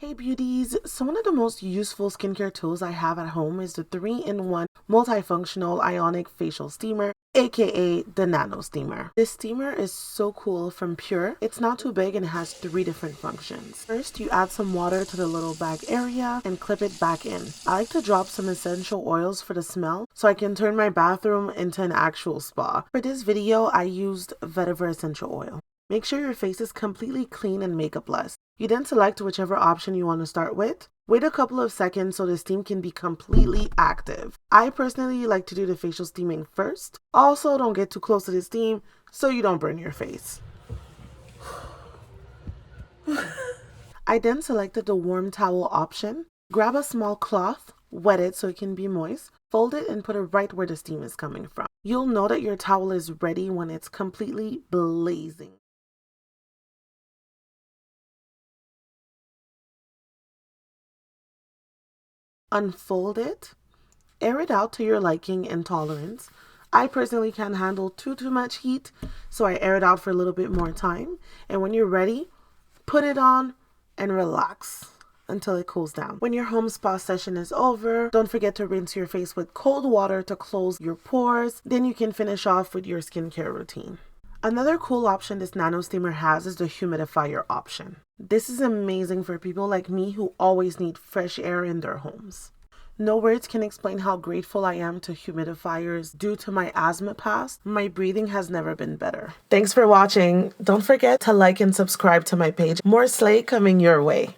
Hey beauties, so one of the most useful skincare tools I have at home is the 3-in-1 multifunctional ionic facial steamer, aka the Nano Steamer. This steamer is so cool from Pure. It's not too big and it has 3 different functions. First, you add some water to the little bag area and clip it back in. I like to drop some essential oils for the smell so I can turn my bathroom into an actual spa. For this video, I used vetiver essential oil. Make sure your face is completely clean and makeup-less. You then select whichever option you want to start with. Wait a couple of seconds so the steam can be completely active. I personally like to do the facial steaming first. Also, don't get too close to the steam so you don't burn your face. I then selected the warm towel option. Grab a small cloth, wet it so it can be moist, fold it and put it right where the steam is coming from. You'll know that your towel is ready when it's completely blazing. Unfold it, air it out to your liking and tolerance. I personally can't handle too much heat, so I air it out for a little bit more time. And when you're ready, put it on and relax until it cools down. When your home spa session is over, don't forget to rinse your face with cold water to close your pores. Then you can finish off with your skincare routine. Another cool option this Nano Steamer has is the humidifier option. This is amazing for people like me who always need fresh air in their homes. No words can explain how grateful I am to humidifiers. Due to my asthma past, my breathing has never been better. Thanks for watching. Don't forget to like and subscribe to my page. More slay coming your way.